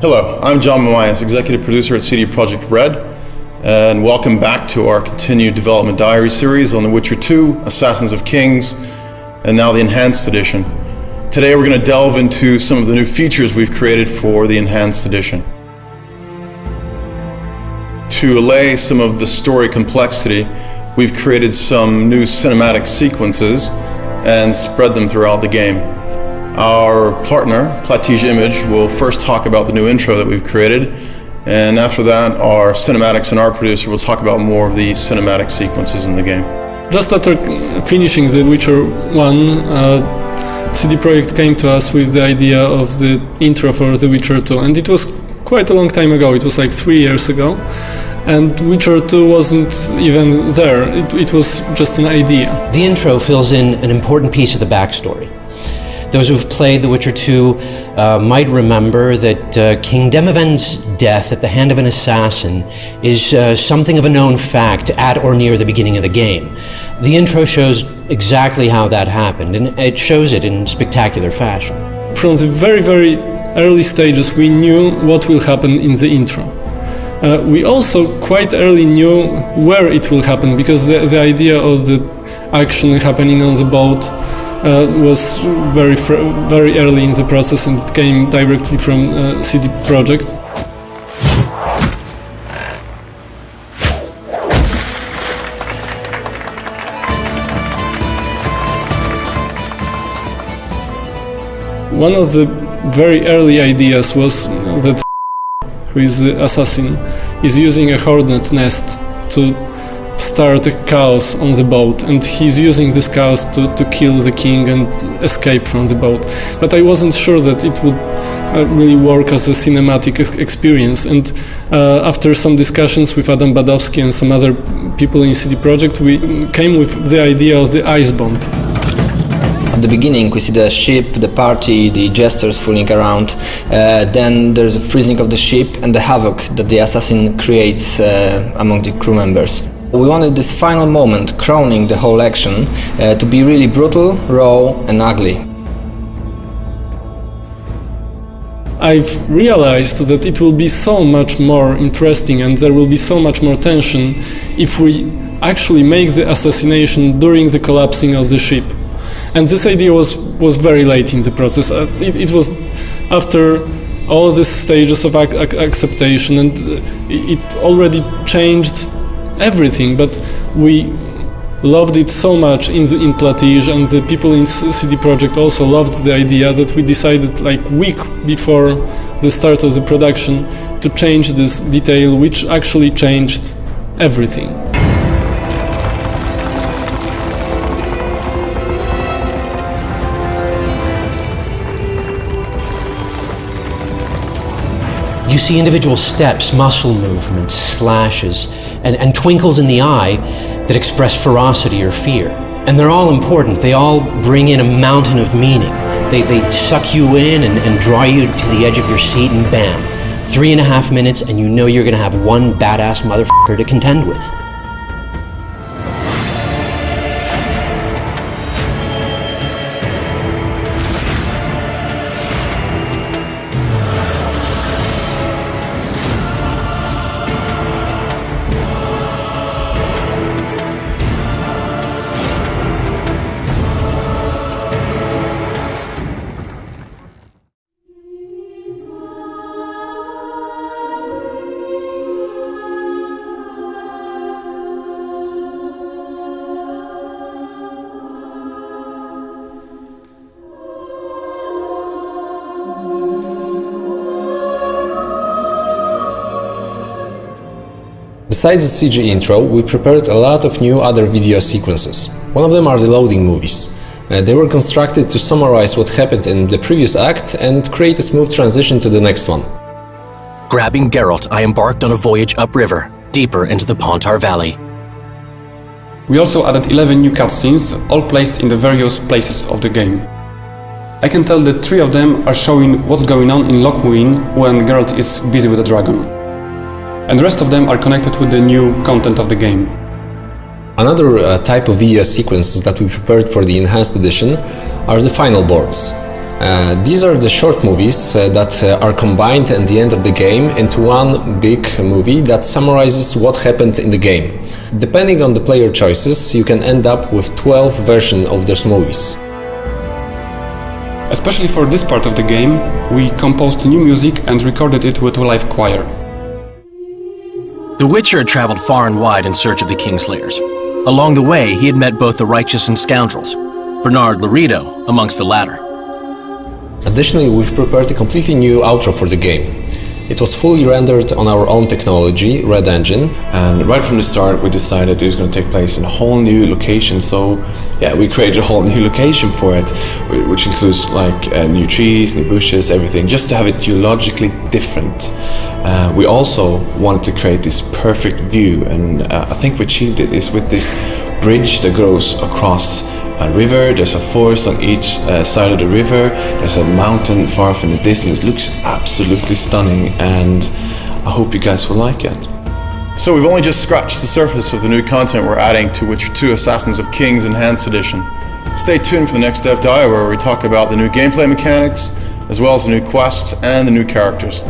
Hello, I'm John Mamias, Executive Producer at CD Projekt Red, and welcome back to our continued development diary series on The Witcher 2, Assassins of Kings, and now the Enhanced Edition. Today we're going to delve into some of the new features we've created for the Enhanced Edition. To allay some of the story complexity, we've created some new cinematic sequences and spread them throughout the game. Our partner, Plattige Image, will first talk about the new intro that we've created, and after that, our cinematics and art producer will talk about more of the cinematic sequences in the game. Just after finishing The Witcher 1, CD Projekt came to us with the idea of the intro for The Witcher 2, and it was quite a long time ago. It was like 3 years ago, and Witcher 2 wasn't even there. It was just an idea. The intro fills in an important piece of the backstory. Those who've played The Witcher 2 might remember that King Demavend's death at the hand of an assassin is something of a known fact at or near the beginning of the game. The intro shows exactly how that happened, and it shows it in spectacular fashion. From the very, very early stages, we knew what will happen in the intro. We also quite early knew where it will happen, because the idea of the action happening on the boat was very early in the process, and it came directly from CD Projekt. One of the very early ideas was that who is the assassin is using a hornet nest to start a chaos on the boat, and he's using this chaos to kill the king and escape from the boat. But I wasn't sure that it would really work as a cinematic experience, and after some discussions with Adam Badowski and some other people in CD Projekt, we came with the idea of the ice bomb. At the beginning we see the ship, the party, the jesters fooling around, then there's a freezing of the ship and the havoc that the assassin creates among the crew members. We wanted this final moment, crowning the whole action, to be really brutal, raw and ugly. I've realized that it will be so much more interesting and there will be so much more tension if we actually make the assassination during the collapsing of the ship. And this idea was very late in the process. It was after all these stages of acceptation, and it already changed everything, but we loved it so much in Plattige, and the people in CD Projekt also loved the idea, that we decided like week before the start of the production to change this detail, which actually changed everything. You see individual steps, muscle movements, slashes, and twinkles in the eye that express ferocity or fear. And they're all important. They all bring in a mountain of meaning. They suck you in and draw you to the edge of your seat, and bam, 3.5 minutes and you know you're gonna have one badass motherfucker to contend with. Besides the CG intro, we prepared a lot of new other video sequences. One of them are the loading movies. They were constructed to summarize what happened in the previous act and create a smooth transition to the next one. Grabbing Geralt, I embarked on a voyage upriver, deeper into the Pontar Valley. We also added 11 new cutscenes, all placed in the various places of the game. I can tell that 3 of them are showing what's going on in Loch Muin when Geralt is busy with the dragon. And the rest of them are connected with the new content of the game. Another type of video sequences that we prepared for the Enhanced Edition are the final boards. These are the short movies that are combined at the end of the game into one big movie that summarizes what happened in the game. Depending on the player choices, you can end up with 12 versions of those movies. Especially for this part of the game, we composed new music and recorded it with a live choir. The Witcher had traveled far and wide in search of the Kingslayers. Along the way, he had met both the righteous and scoundrels, Bernard Laredo amongst the latter. Additionally, we've prepared a completely new outro for the game. It was fully rendered on our own technology, Red Engine. And right from the start we decided it was going to take place in a whole new location, so yeah, we created a whole new location for it, which includes like new trees, new bushes, everything, just to have it geologically different. We also wanted to create this perfect view, and I think we achieved it is with this bridge that goes across a river. There's a forest on each side of the river. There's a mountain far off in the distance. It looks absolutely stunning, and I hope you guys will like it. So we've only just scratched the surface of the new content we're adding to Witcher 2 Assassins of Kings Enhanced Edition. Stay tuned for the next Dev Dive, where we talk about the new gameplay mechanics, as well as the new quests and the new characters.